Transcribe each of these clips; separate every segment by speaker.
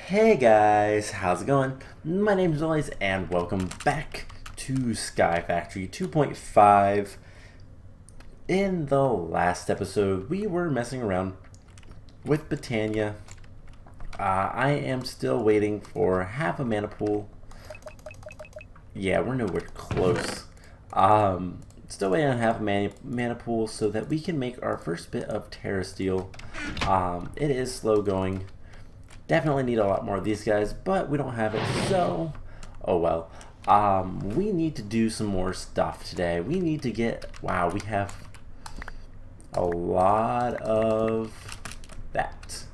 Speaker 1: Hey guys, how's it going? My name is Elias and welcome back to Sky Factory 2.5. In the last episode, we were messing around with Botania. I am still waiting for half a mana pool. Yeah, we're nowhere close. Still waiting on half a mana pool so that we can make our first bit of Terra Steel. It is slow going. Definitely need a lot more of these guys, but we don't have it, so oh well. We need to do some more stuff today. We need to get, wow, we have a lot of that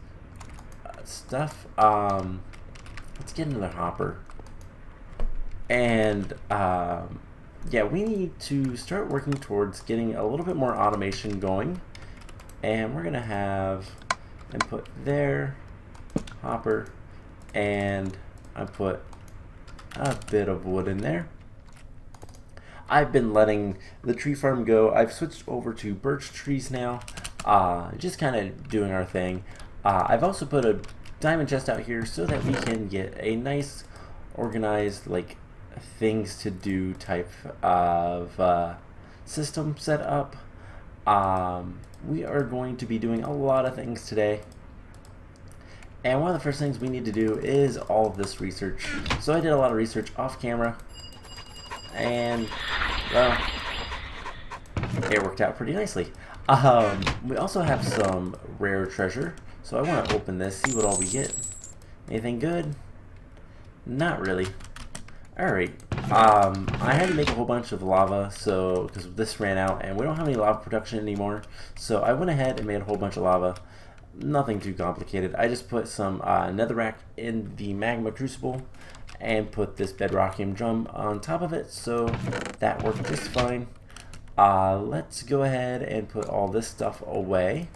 Speaker 1: stuff. Let's get another hopper. And yeah, we need to start working towards getting a little bit more automation going. And we're gonna have input there, hopper, and I put a bit of wood in there. I've been letting the tree farm go. I've switched over to birch trees now, just kind of doing our thing. I've also put a diamond chest out here so that we can get a nice organized, like, things to do type of system set up. We are going to be doing a lot of things today. And one of the first things we need to do is all of this research. So I did a lot of research off camera, and well, it worked out pretty nicely. We also have some rare treasure, so I want to open this, see what all we get. Anything good? Not really. Alright, I had to make a whole bunch of lava, so because this ran out, and we don't have any lava production anymore, so I went ahead and made a whole bunch of lava. Nothing too complicated. I just put some netherrack in the magma crucible and put this bedrockium drum on top of it, so that worked just fine. Let's go ahead and put all this stuff away.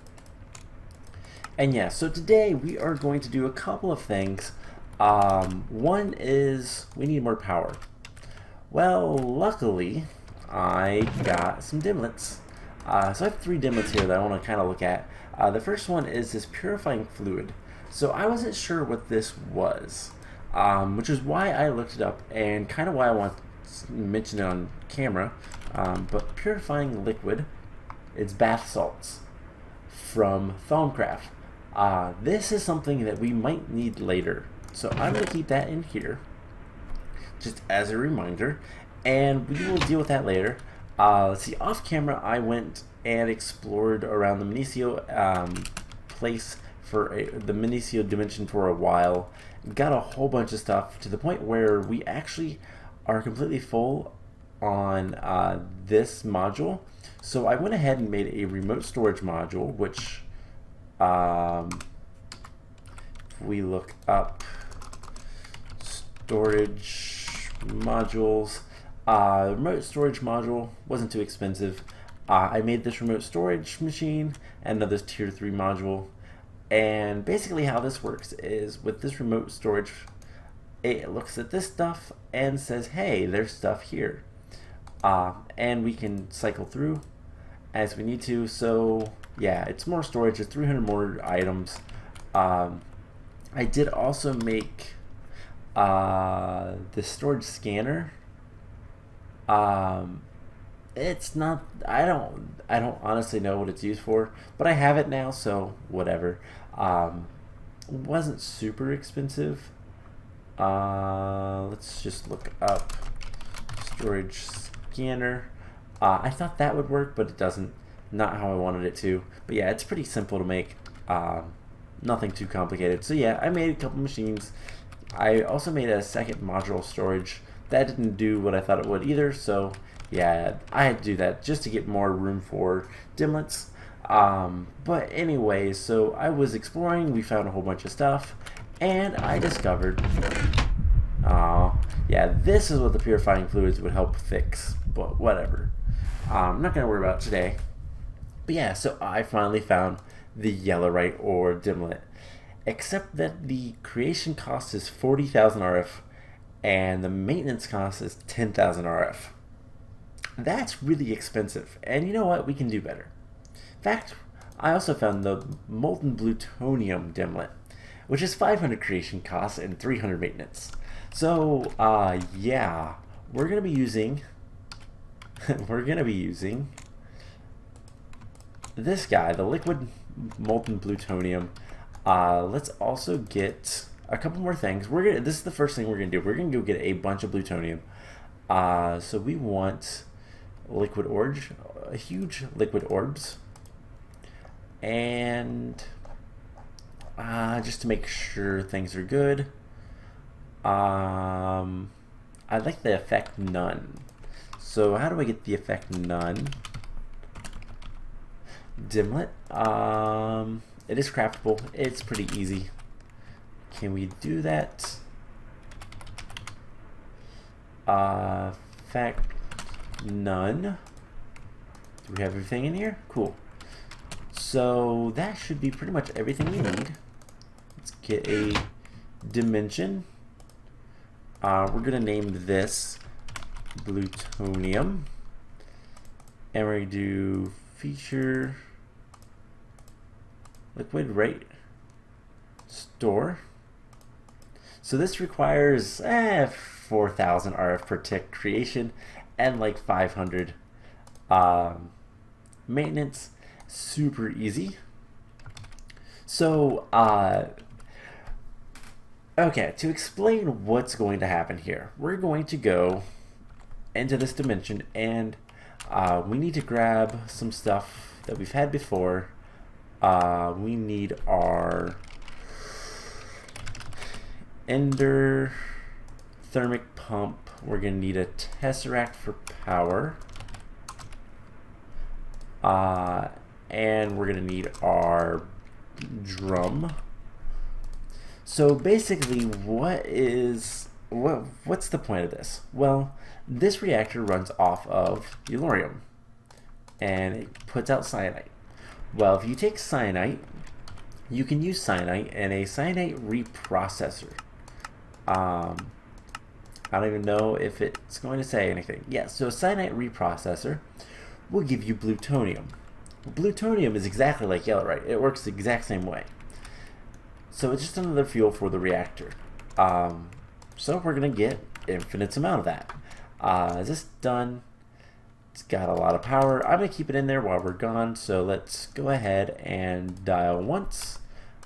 Speaker 1: And yeah, so today we are going to do a couple of things. One is we need more power. Well, luckily I got some dimlets. So I have 3 dimlets here that I want to kind of look at. The first one is this purifying fluid. So I wasn't sure what this was, which is why I looked it up and kind of why I want to mention it on camera. But purifying liquid, it's bath salts from Thaumcraft. This is something that we might need later. So I'm going to keep that in here, just as a reminder, and we will deal with that later. Let's see, off camera I went and explored around the Minicio place for the Minicio dimension for a while. Got a whole bunch of stuff to the point where we actually are completely full on this module. So I went ahead and made a remote storage module, which if we look up storage modules, remote storage module wasn't too expensive. I made this remote storage machine and another tier 3 module, and basically how this works is with this remote storage, it looks at this stuff and says, hey, there's stuff here, and we can cycle through as we need to. So yeah, it's more storage. It's 300 more items. I did also make the storage scanner. It's not, I don't honestly know what it's used for, but I have it now, so whatever. Wasn't super expensive. Let's just look up storage scanner. I thought that would work, but it doesn't. Not how I wanted it to. But yeah, it's pretty simple to make. Nothing too complicated. So yeah, I made a couple machines. I also made a second module storage. That didn't do what I thought it would either, so yeah, I had to do that just to get more room for dimlets. But anyway, so I was exploring, we found a whole bunch of stuff, and I discovered, yeah, this is what the purifying fluids would help fix, but whatever. I'm not going to worry about it today. But yeah, so I finally found the yellowite ore dimlet, except that the creation cost is 40,000 RF, and the maintenance cost is 10,000 RF. That's really expensive, and you know what? We can do better. In fact, I also found the molten Blutonium dimlet, which is 500 creation costs and 300 maintenance. So yeah, we're gonna be using this guy, the liquid molten plutonium. Let's also get a couple more things. This is the first thing we're gonna do. We're gonna go get a bunch of plutonium. So we want liquid orbs, huge liquid orbs, and just to make sure things are good, I like the effect none. So how do I get the effect none? Dimlet. It is craftable. It's pretty easy. Can we do that? Effect none. Do we have everything in here? Cool. So that should be pretty much everything we need. Let's get a dimension. We're gonna name this Blutonium, and we're gonna do feature liquid rate store. So this requires 4,000 RF per tick creation and like 500 maintenance. Super easy. So okay, to explain what's going to happen here, we're going to go into this dimension, and we need to grab some stuff that we've had before. We need our endothermic pump. We're going to need a tesseract for power. And we're going to need our drum. So basically, what's the point of this? Well, this reactor runs off of uranium, and it puts out cyanide. Well, if you take cyanide, you can use cyanide in a cyanide reprocessor. I don't even know if it's going to say anything. Yeah, so a cyanide reprocessor will give you plutonium. Plutonium is exactly like yellowite. It works the exact same way. So it's just another fuel for the reactor. So we're going to get infinite amount of that. Is this done? It's got a lot of power. I'm going to keep it in there while we're gone. So let's go ahead and dial once.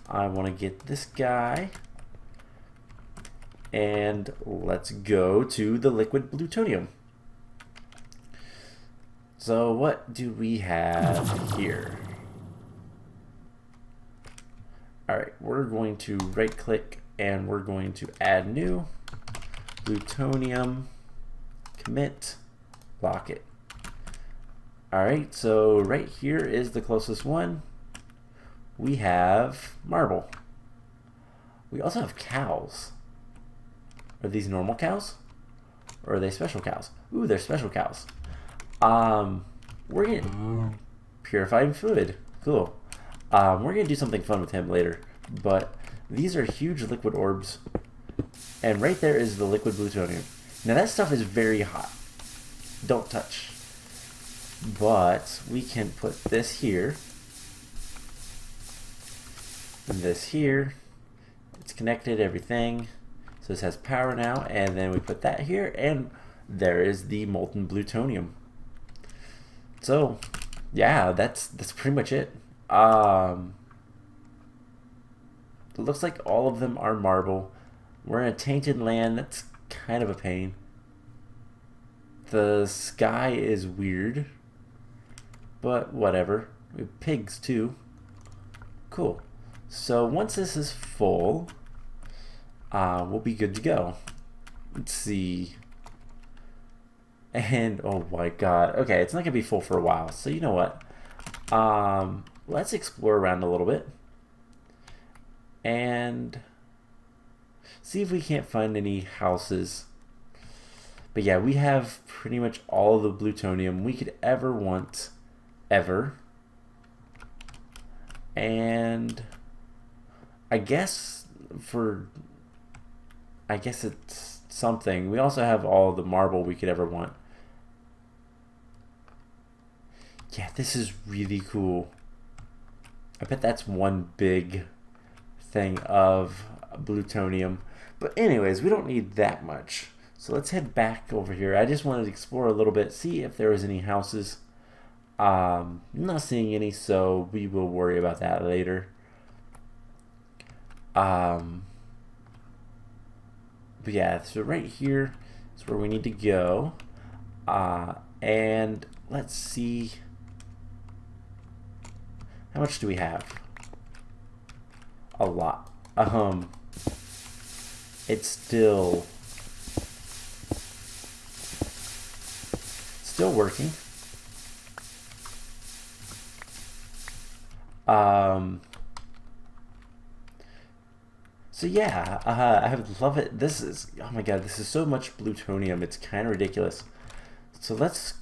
Speaker 1: I want to get this guy. And let's go to the liquid plutonium. So what do we have here? Alright, we're going to right click and we're going to add new plutonium, commit, lock it. Alright, so right here is the closest one. We have marble. We also have cows. Are these normal cows? Or are they special cows? Ooh, they're special cows. We're getting purified fluid. Cool. We're going to do something fun with him later. But these are huge liquid orbs. And right there is the liquid plutonium. Now that stuff is very hot. Don't touch. But we can put this here. And this here. It's connected, everything. So this has power now. And then we put that here. And there is the molten plutonium. So, yeah, that's pretty much it. It looks like all of them are marble. We're in a tainted land. That's kind of a pain. The sky is weird, but whatever. We have pigs too. Cool. So once this is full, we'll be good to go. Let's see. And oh my god. Okay, it's not gonna be full for a while. So you know what? Let's explore around a little bit and see if we can't find any houses. But yeah, we have pretty much all of the plutonium we could ever want, ever. And I guess it's something. We also have all the marble we could ever want. Yeah, this is really cool. I bet that's one big thing of plutonium. But anyways, we don't need that much. So let's head back over here. I just wanted to explore a little bit, see if there was any houses. I'm not seeing any, so we will worry about that later. But yeah, so right here is where we need to go. And let's see, how much do we have? A lot. It's still working. So yeah, I love it. This is, oh my god, this is so much plutonium. It's kind of ridiculous. So let's,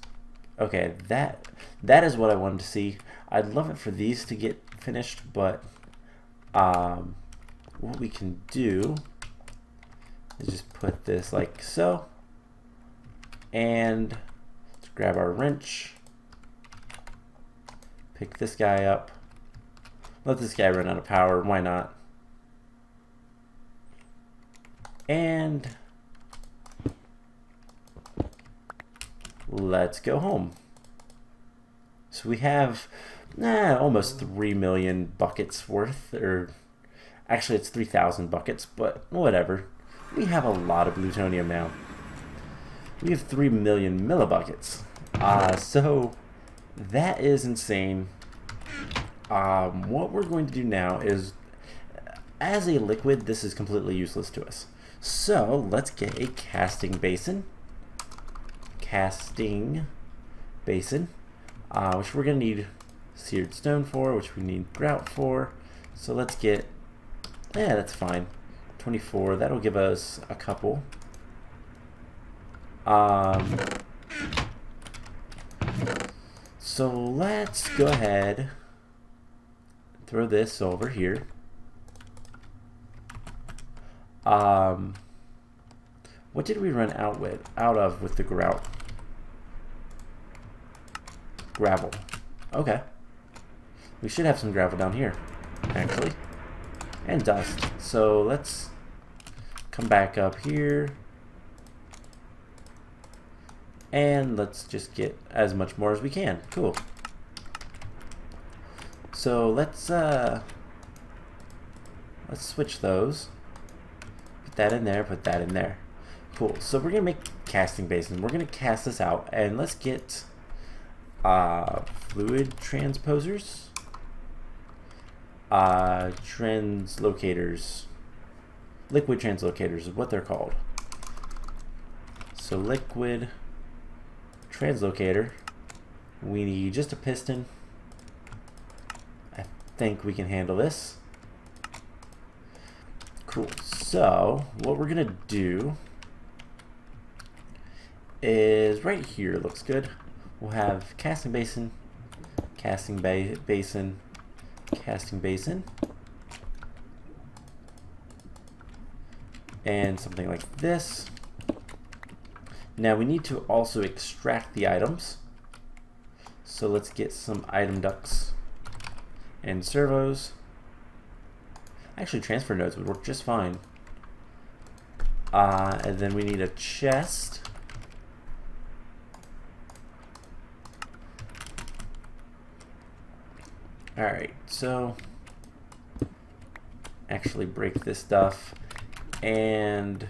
Speaker 1: okay, that is what I wanted to see. I'd love it for these to get finished, but what we can do is just put this like so, and let's grab our wrench, pick this guy up, let this guy run out of power, why not? And let's go home. So we have almost 3 million buckets worth, or actually it's 3,000 buckets, but whatever. We have a lot of plutonium now. We have 3 million millibuckets. So that is insane. What we're going to do now is, as a liquid, this is completely useless to us. So let's get a casting basin. Which we're going to need seared stone for, which we need grout for. So let's get, that's fine. 24, that'll give us a couple. So let's go ahead, throw this over here. What did we run out of with the grout? Gravel. Okay. We should have some gravel down here, actually. And dust. So let's come back up here. And let's just get as much more as we can. Cool. So let's switch those. Put that in there, put that in there. Cool. So we're gonna make casting basin. We're gonna cast this out, and let's get fluid transposers, translocators, liquid translocators is what they're called. So liquid translocator, we need just a piston. I think we can handle this. Cool. So what we're gonna do is right here, looks good. We'll have casting basin, casting basin, casting basin, and something like this. Now we need to also extract the items. So let's get some item ducts and servos. Actually, transfer nodes would work just fine. And then we need a chest. Alright, so actually break this stuff, and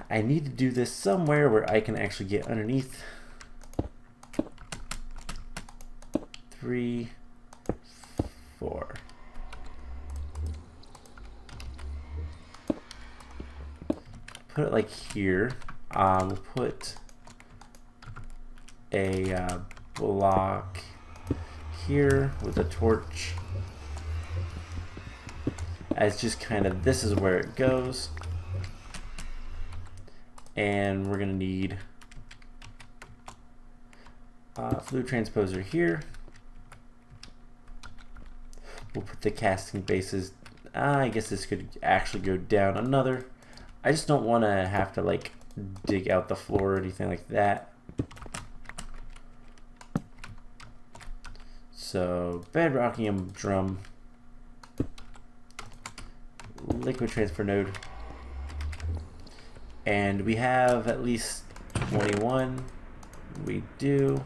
Speaker 1: I need to do this somewhere where I can actually get underneath. 3, 4. Put it like here. We'll put a block here with a torch as just kind of, this is where it goes, and we're gonna need fluid transposer here. We'll put the casting bases, I guess this could actually go down another. I just don't want to have to like dig out the floor or anything like that. So bedrockium drum, liquid transfer node, and we have at least 21. We do.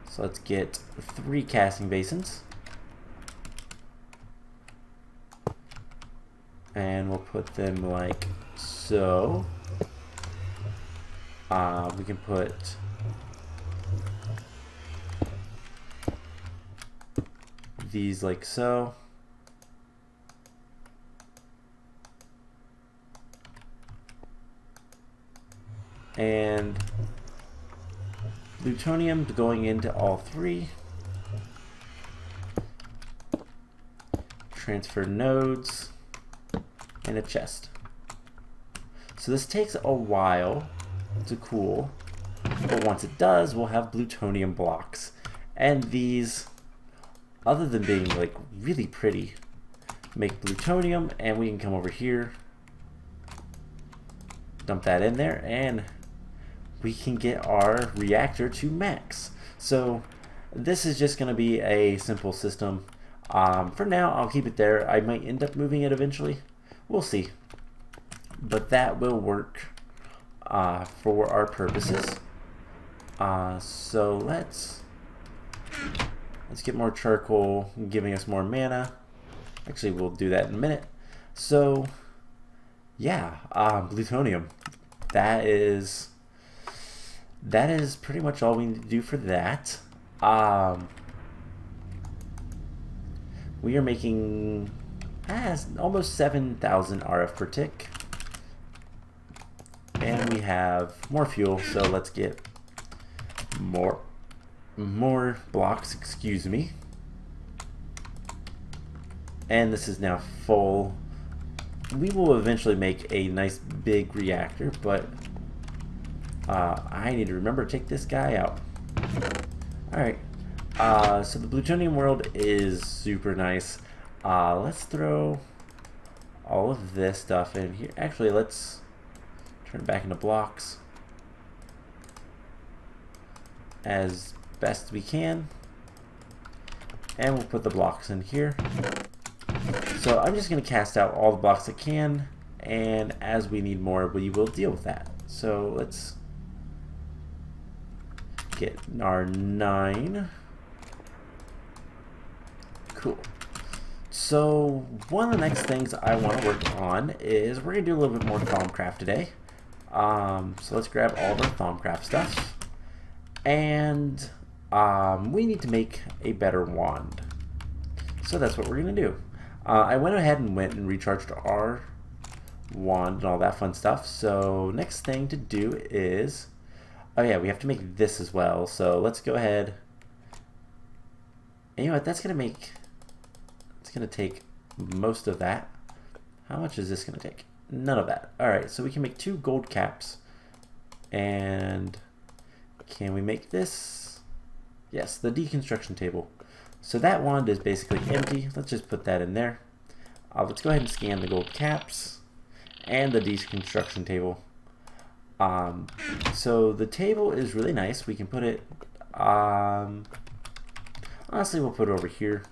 Speaker 1: So let's get 3 casting basins. And we'll put them like so. We can put these like so. And plutonium going into all 3. Transfer nodes and a chest. So this takes a while to cool, but once it does, we'll have plutonium blocks. And these, other than being like really pretty, make plutonium, and we can come over here, dump that in there, and we can get our reactor to max. So this is just going to be a simple system. For now, I'll keep it there. I might end up moving it eventually. We'll see. But that will work for our purposes. So let's get more charcoal, giving us more mana. Actually, we'll do that in a minute. So yeah, plutonium. That is pretty much all we need to do for that. We are making almost 7,000 RF per tick. And we have more fuel, so let's get more blocks, excuse me. And this is now full. We will eventually make a nice big reactor, but I need to remember to take this guy out. Alright, so the plutonium world is super nice. Let's throw all of this stuff in here. Actually, let's turn it back into blocks as best we can. And we'll put the blocks in here. So I'm just going to cast out all the blocks I can, and as we need more, we will deal with that. So let's get our 9. Cool. So one of the next things I want to work on is we're going to do a little bit more Thaumcraft today. So let's grab all of our Thaumcraft stuff. And we need to make a better wand. So that's what we're going to do. I went ahead and recharged our wand and all that fun stuff. So next thing to do is, oh yeah, we have to make this as well. So let's go ahead. And you know what, it's going to take most of that. How much is this going to take? None of that. Alright, so we can make 2 gold caps. And can we make this? Yes, the deconstruction table. So that wand is basically empty. Let's just put that in there. Let's go ahead and scan the gold caps and the deconstruction table. So the table is really nice. We can put it, honestly, we'll put it over here.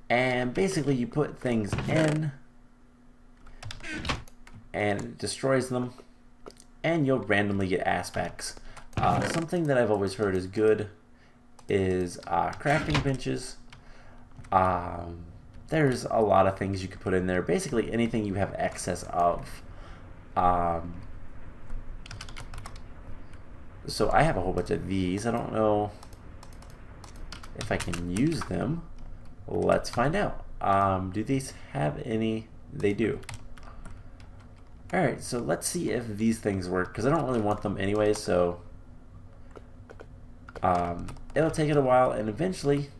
Speaker 1: And basically you put things in and it destroys them, and you'll randomly get aspects. Something that I've always heard is good is crafting benches. There's a lot of things you could put in there. Basically anything you have excess of. So I have a whole bunch of these. I don't know if I can use them. Let's find out. Do these have any? They do. Alright, so let's see if these things work, because I don't really want them anyway, so it'll take it a while, and eventually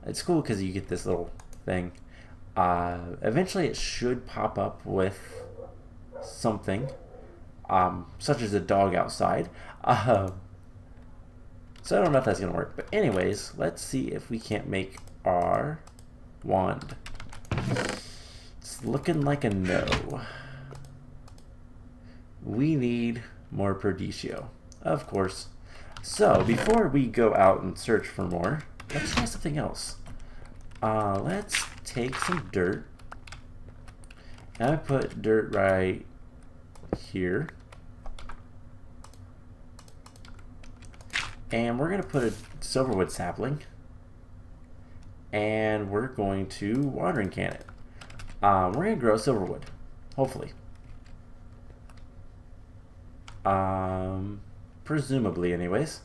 Speaker 1: it's cool because you get this little thing. Eventually it should pop up with something, such as a dog outside. So I don't know if that's going to work, but anyways, let's see if we can't make our wand. It's looking like a no. We need more Perdicio, of course. So before we go out and search for more, let's try something else. Let's take some dirt. And I put dirt right here. And we're going to put a silverwood sapling. And we're going to watering can it. We're going to grow silverwood, hopefully. Presumably anyways.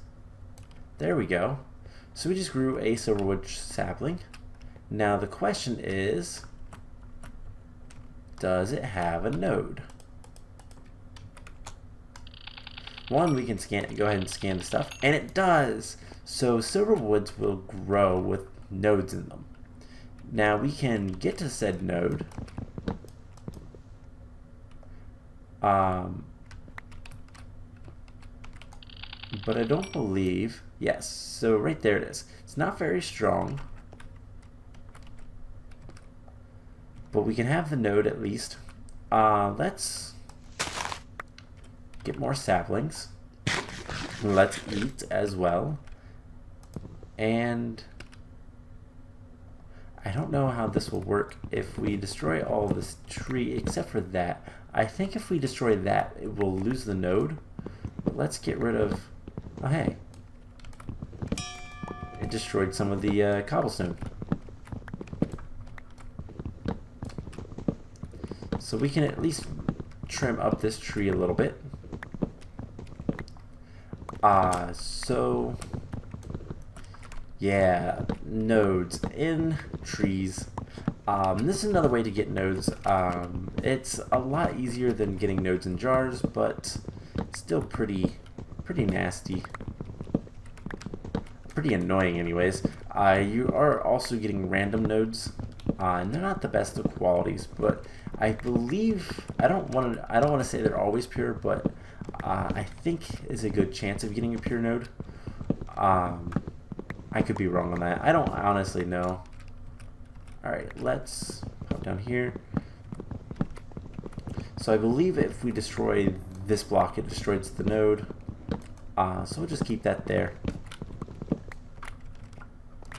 Speaker 1: There we go. So we just grew a silverwood sapling. Now the question is, does it have a node? One, we can go ahead and scan the stuff, and it does. So silverwoods will grow with nodes in them. Now we can get to said node. But I don't believe, yes, so right there it is. It's not very strong, but we can have the node at least. Let's get more saplings. Let's eat as well. And I don't know how this will work if we destroy all this tree except for that. I think if we destroy that, it will lose the node. But let's get rid of, oh hey, it destroyed some of the cobblestone. So we can at least trim up this tree a little bit. So yeah, nodes in trees. This is another way to get nodes. It's a lot easier than getting nodes in jars, but still pretty nasty. Pretty annoying anyways. You are also getting random nodes. And they're not the best of qualities, but I believe, I don't want to say they're always pure, but I think is a good chance of getting a pure node. I could be wrong on that. I don't honestly know. Alright, let's pop down here. So I believe if we destroy this block, it destroys the node. So we'll just keep that there.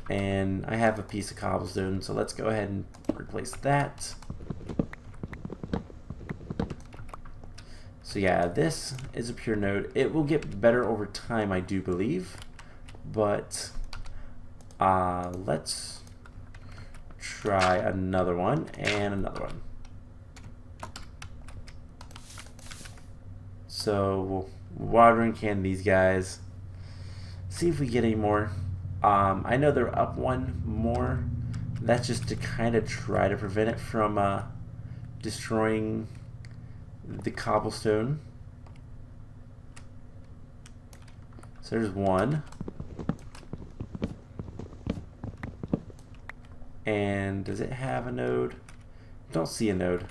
Speaker 1: And I have a piece of cobblestone, so let's go ahead and replace that. So yeah, this is a pure node. It will get better over time, I do believe. But let's try another one and another one. So watering can these guys. See if we get any more. I know they're up one more. That's just to kind of try to prevent it from destroying the cobblestone. So there's one. And does it have a node? Don't see a node.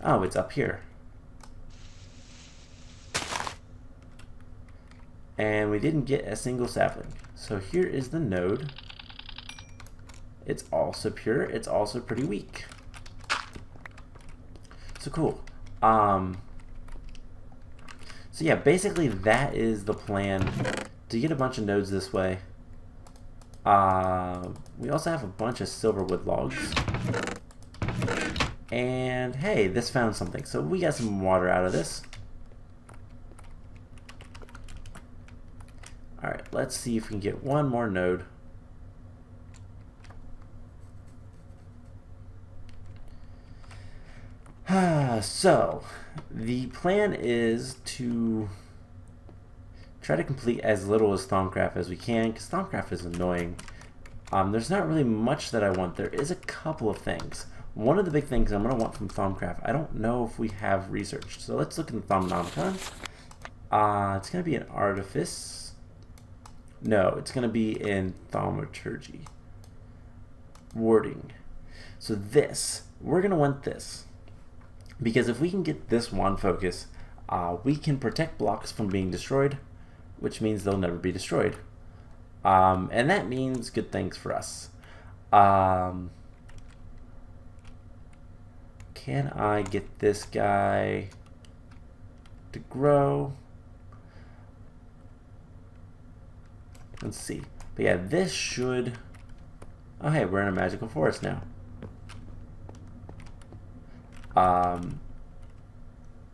Speaker 1: Oh, it's up here. And we didn't get a single sapling. So here is the node. It's also pure. It's also pretty weak. So cool. So yeah, basically that is the plan to get a bunch of nodes this way. We also have a bunch of silverwood logs. And hey, this found something. So we got some water out of this. Alright, let's see if we can get one more node. So, the plan is to try to complete as little as Thaumcraft as we can, because Thaumcraft is annoying. There's not really much that I want. There is a couple of things. One of the big things I'm going to want from Thaumcraft, I don't know if we have researched. So let's look in Thaumonomicon. It's going to be an Artifice. No, it's going to be in Thaumaturgy. Warding. So this, we're going to want this. Because if we can get this one focus, we can protect blocks from being destroyed, which means they'll never be destroyed. And that means good things for us. Can I get this guy to grow. Let's see. But yeah, this should... Oh, hey, we're in a magical forest now.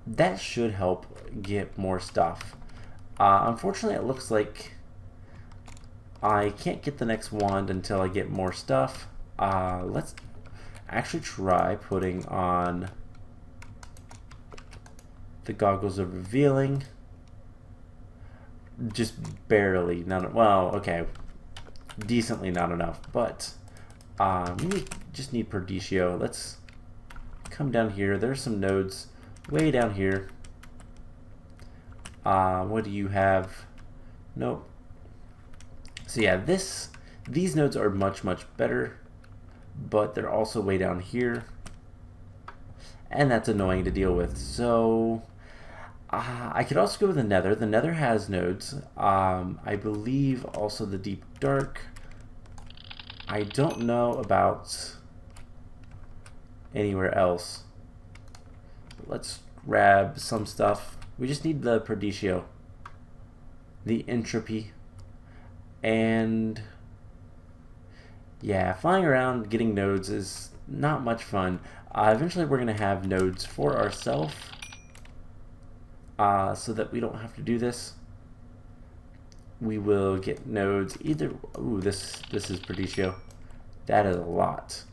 Speaker 1: That should help get more stuff. Unfortunately, it looks like I can't get the next wand until I get more stuff. Let's actually try putting on the goggles of revealing. Just barely, well, okay, decently not enough, but we just need Perdicio. Let's come down here. There's some nodes way down here. What do you have? Nope. So yeah, these nodes are much better, but they're also way down here, and that's annoying to deal with. So I could also go with the Nether. The Nether has nodes. I believe also the Deep Dark. I don't know about anywhere else. But let's grab some stuff. We just need the Perdicio, the Entropy, and yeah, flying around getting nodes is not much fun. Eventually we're going to have nodes for ourselves, so that we don't have to do this. We will get nodes either... Ooh, this is Perdicio. That is a lot.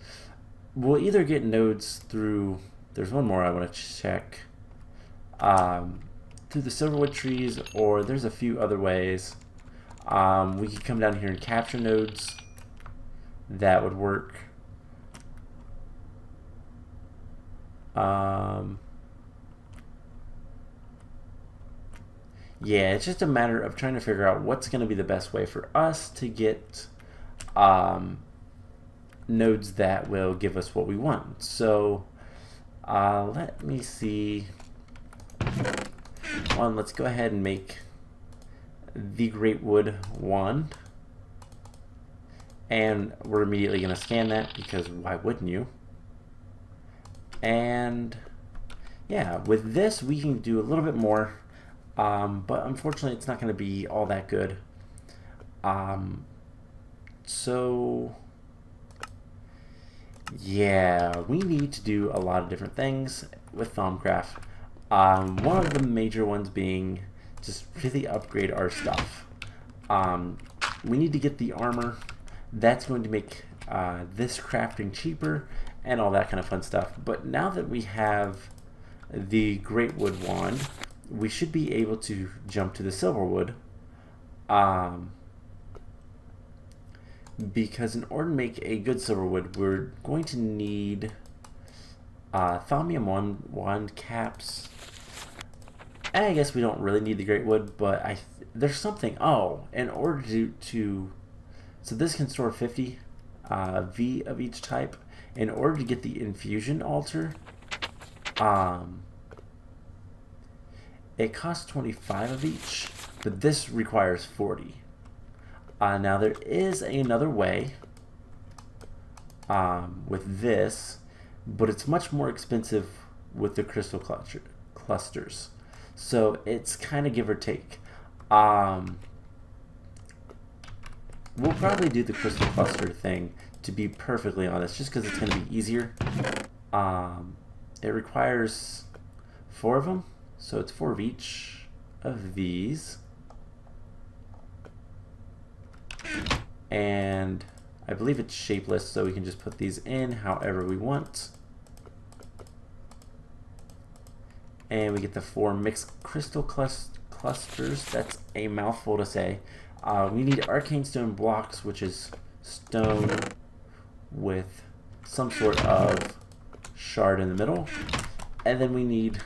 Speaker 1: We'll either get nodes through... There's one more I want to check. Through the Silverwood trees, or there's a few other ways. We could come down here and capture nodes. That would work. Yeah, it's just a matter of trying to figure out what's going to be the best way for us to get nodes that will give us what we want. So let me see. Let's go ahead and make the Great Wood wand. And we're immediately going to scan that, because why wouldn't you? And yeah, with this we can do a little bit more. But unfortunately it's not going to be all that good. So yeah, we need to do a lot of different things with Thaumcraft. One of the major ones being just really upgrade our stuff. We need to get the armor. That's going to make this crafting cheaper and all that kind of fun stuff. But now that we have the Great Wood wand, we should be able to jump to the Silverwood, because in order to make a good Silverwood, we're going to need Thaumium wand caps. And I guess we don't really need the Great Wood, but there's something. Oh, in order to so this can store 50 V of each type. In order to get the infusion altar, it costs 25 of each, but this requires 40. Now there is another way with this, but it's much more expensive with the crystal clusters. So it's kind of give or take. We'll probably do the crystal cluster thing, to be perfectly honest, just because it's going to be easier. It requires 4 of them. So it's 4 of each of these. And I believe it's shapeless, so we can just put these in however we want. And we get the 4 mixed crystal clusters. That's a mouthful to say. We need arcane stone blocks, which is stone with some sort of shard in the middle. And then we need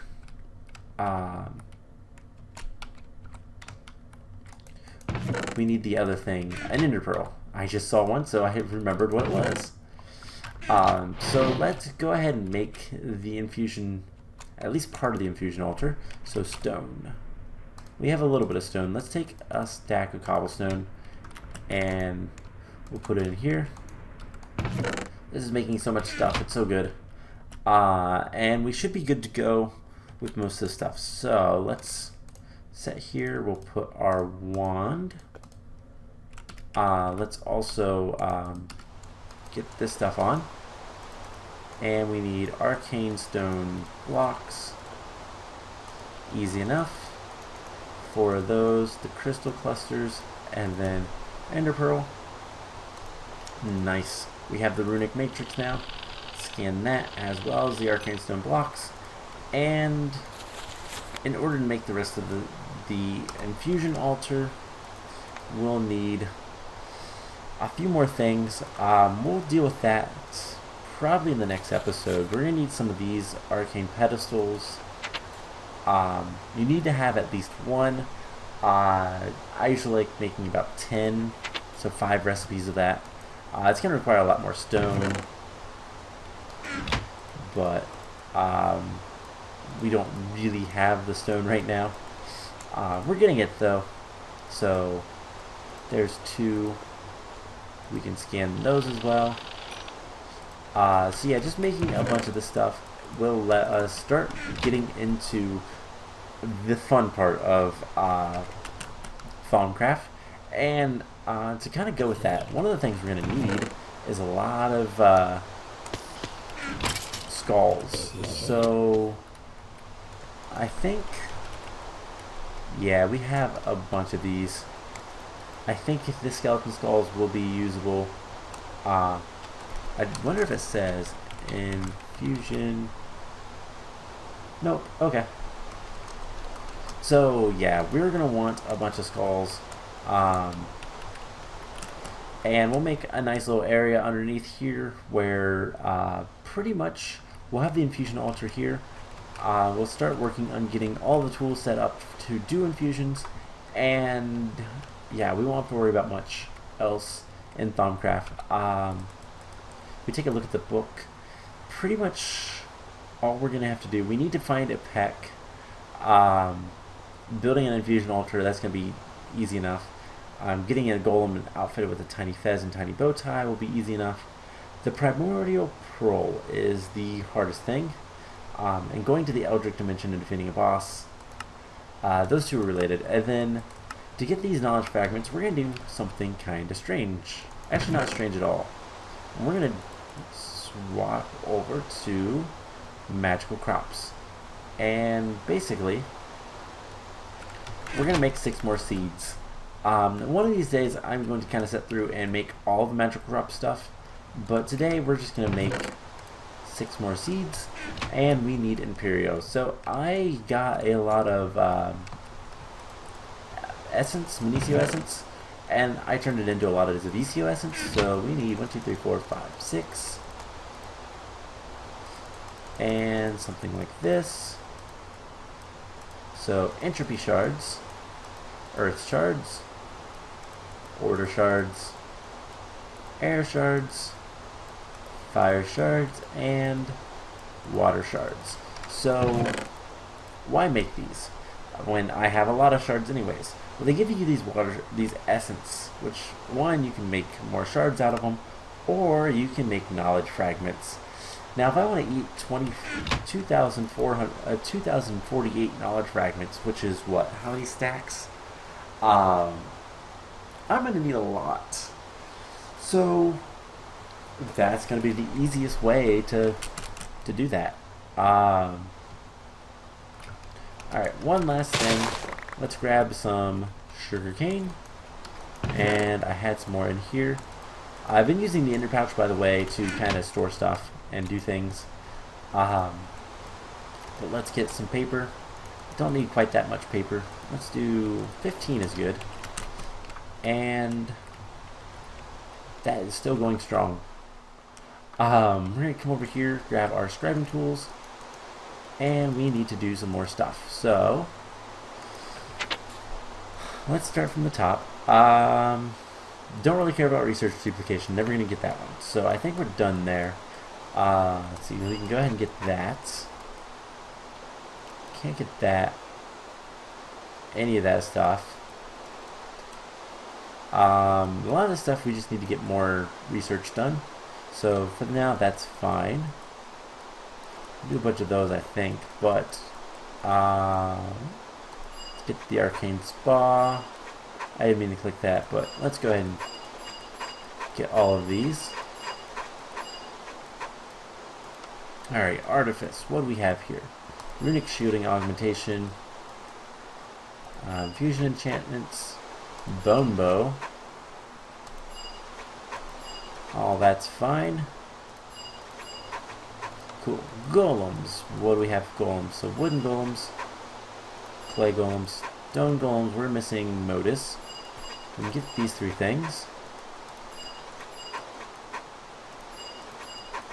Speaker 1: the other thing, an ender pearl. I just saw one, so I have remembered what it was. So let's go ahead and make the infusion, at least part of the infusion altar. So stone. We have a little bit of stone. Let's take a stack of cobblestone and we'll put it in here. This is making so much stuff. It's so good. And we should be good to go with most of the stuff. So let's set here. We'll put our wand. Let's also get this stuff on. And we need arcane stone blocks. Easy enough. For those, the crystal clusters, and then ender pearl. Nice. We have the runic matrix now. Scan that as well as the arcane stone blocks. And in order to make the rest of the infusion altar, we'll need a few more things. We'll deal with that probably in the next episode. We're going to need some of these arcane pedestals. You need to have at least one. I usually like making about 10, so 5 recipes of that. It's going to require a lot more stone, but we don't really have the stone right now. We're getting it though, so there's 2. We can scan those as well. So yeah, just making a bunch of this stuff will let us start getting into the fun part of Thaumcraft. And to kind of go with that, one of the things we're going to need is a lot of skulls. So I think, yeah, we have a bunch of these. I think if the skeleton skulls will be usable. I wonder if it says infusion. Nope. Okay. So yeah, we're gonna want a bunch of skulls, and we'll make a nice little area underneath here where pretty much we'll have the infusion altar here. We'll start working on getting all the tools set up to do infusions, and yeah, we won't have to worry about much else in Thaumcraft. We take a look at the book. Pretty much all we're gonna have to do, we need to find a peck. Building an infusion altar, that's gonna be easy enough. Getting a golem outfitted with a tiny fez and tiny bow tie will be easy enough. The primordial pearl is the hardest thing. And going to the Eldritch dimension and defeating a boss, those two are related. And then to get these knowledge fragments, we're going to do something kind of strange. Actually, not strange at all. We're going to swap over to magical crops. And basically, we're going to make 6 more seeds. One of these days, I'm going to kind of sit through and make all the magical crop stuff. But today, we're just going to make 6 more seeds, and we need Imperio. So I got a lot of essence, Minicio essence, and I turned it into a lot of Zavicio essence. So we need 1, 2, 3, 4, 5, 6, and something like this. So entropy shards, earth shards, order shards, air shards, fire shards, and water shards. So why make these when I have a lot of shards anyways? Well, they give you these essence, which one, you can make more shards out of them, or you can make knowledge fragments. Now if I want to eat 2048 knowledge fragments, which is what, how many stacks? I'm going to need a lot. So that's going to be the easiest way to do that. Alright, one last thing. Let's grab some sugar cane. And I had some more in here. I've been using the ender pouch, by the way, to kind of store stuff and do things. But let's get some paper. Don't need quite that much paper. Let's do 15 is good. And that is still going strong. We're going to come over here, grab our scribing tools, and we need to do some more stuff. So let's start from the top. Don't really care about research duplication, never going to get that one. So I think we're done there. Let's see, we can go ahead and get that. Can't get that. Any of that stuff. A lot of this stuff we just need to get more research done. So for now, that's fine. We'll do a bunch of those, I think, but Let's get the arcane spa. I didn't mean to click that, but let's go ahead and get all of these. Alright, artifice. What do we have here? Runic shielding augmentation. Fusion enchantments. Bone bow. All that's fine. Cool. Golems. What do we have? Golems. So wooden golems, clay golems, stone golems. We're missing modus. We can get these 3 things.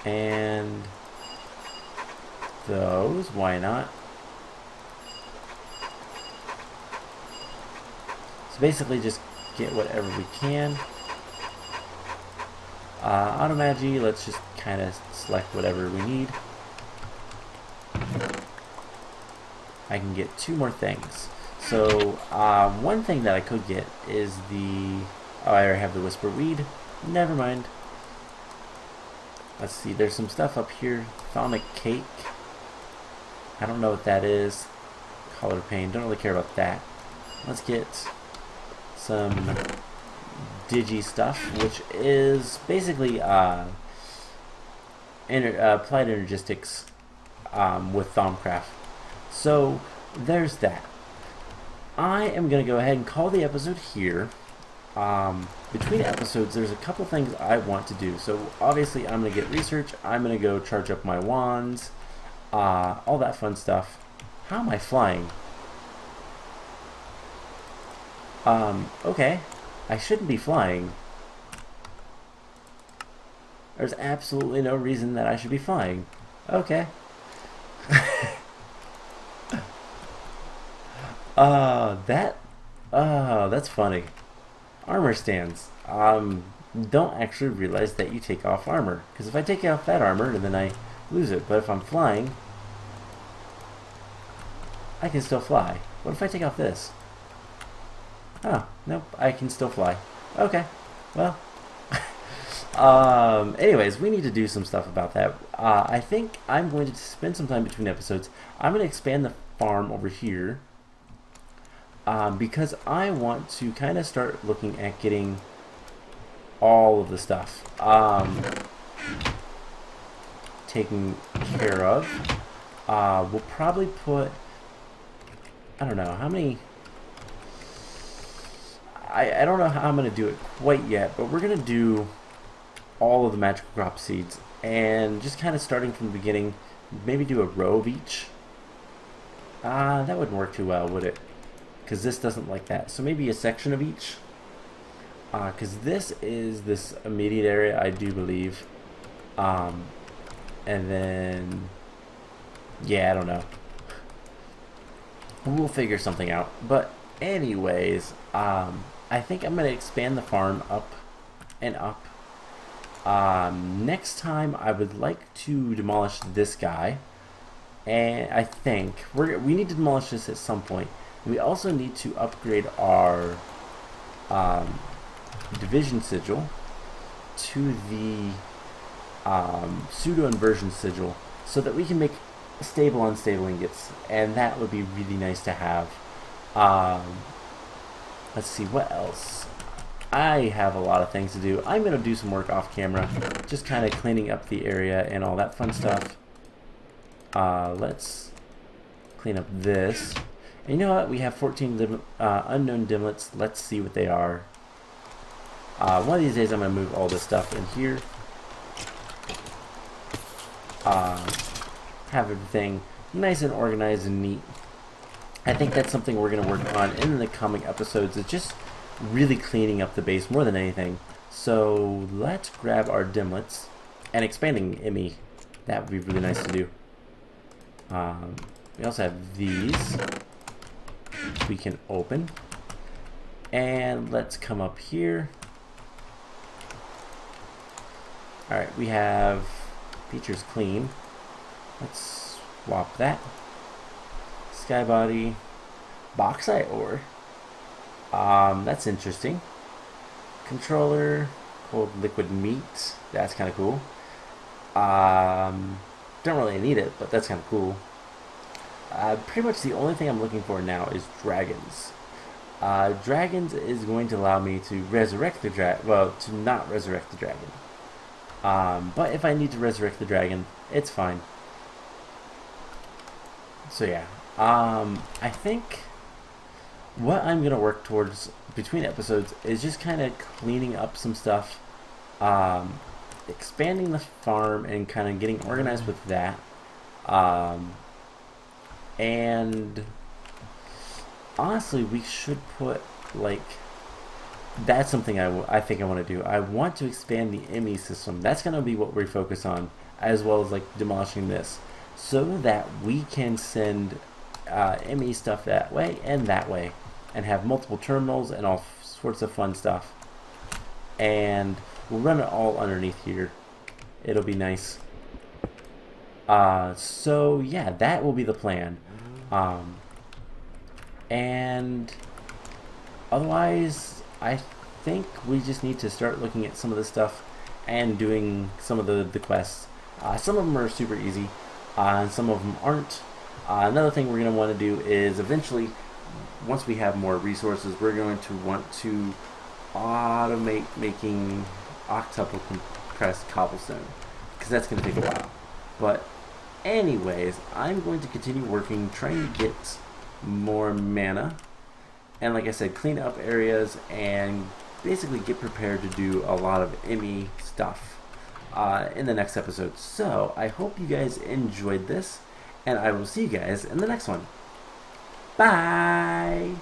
Speaker 1: And those, why not? So basically just get whatever we can. Automagi, let's just kind of select whatever we need. I can get 2 more things. So one thing that I could get is the... Oh, I already have the Whisper Weed. Never mind. Let's see, there's some stuff up here. Thaumic Cake. I don't know what that is. Color Pane, don't really care about that. Let's get some digi stuff, which is basically applied energistics with Thaumcraft. So there's that. I am going to go ahead and call the episode here. Between episodes, there's a couple things I want to do. So obviously I'm going to get research. I'm going to go charge up my wands. All that fun stuff. How am I flying? Okay. I shouldn't be flying. There's absolutely no reason that I should be flying. Okay. That's funny. Armor stands. Don't actually realize that you take off armor. Because if I take off that armor, then I lose it. But if I'm flying, I can still fly. What if I take off this? Oh, nope, I can still fly. Okay, well. Anyways, we need to do some stuff about that. I think I'm going to spend some time between episodes. I'm going to expand the farm over here. Because I want to kind of start looking at getting all of the stuff taken care of. We'll probably put, I don't know, how many... I don't know how I'm going to do it quite yet, but we're going to do all of the magical crop seeds, and just kind of starting from the beginning, maybe do a row of each. That wouldn't work too well, would it? Because this doesn't like that. So maybe a section of each. Because this is this immediate area, I do believe. And then... yeah, I don't know. We'll figure something out. But anyways, I think I'm going to expand the farm up and up. Next time, I would like to demolish this guy. And I think we need to demolish this at some point. We also need to upgrade our division sigil to the pseudo-inversion sigil so that we can make stable unstable ingots, and that would be really nice to have. Let's see, what else? I have a lot of things to do. I'm going to do some work off camera, just kind of cleaning up the area and all that fun stuff. Let's clean up this. And you know what? We have 14 unknown dimlets. Let's see what they are. One of these days I'm going to move all this stuff in here. Have everything nice and organized and neat. I think that's something we're going to work on in the coming episodes. It's just really cleaning up the base more than anything. So let's grab our dimlets and expanding Emmy. That would be really nice to do. We also have these we can open. And let's come up here. Alright, we have features clean. Let's swap that. Skybody. Bauxite ore. That's interesting. Controller. Cold liquid meat. That's kind of cool. Don't really need it, but that's kind of cool. pretty much the only thing I'm looking for now is dragons. Dragons is going to allow me to resurrect the dragon. Well, to not resurrect the dragon. But if I need to resurrect the dragon, it's fine. So yeah, I think what I'm gonna work towards between episodes is just kind of cleaning up some stuff, expanding the farm, and kind of getting organized with that. And honestly, we should put like that's something I think I want to do. I want to expand the ME system. That's gonna be what we focus on, as well as like demolishing this, so that we can send ME stuff that way, and have multiple terminals and all sorts of fun stuff. And we'll run it all underneath here. It'll be nice. So yeah, that will be the plan. And otherwise, I think we just need to start looking at some of the stuff and doing some of the quests. Some of them are super easy, and some of them aren't. Another thing we're going to want to do is eventually, once we have more resources, we're going to want to automate making octuple compressed cobblestone, because that's going to take a while. But anyways, I'm going to continue working, trying to get more mana, and like I said, clean up areas and basically get prepared to do a lot of ME stuff in the next episode. So I hope you guys enjoyed this, and I will see you guys in the next one. Bye!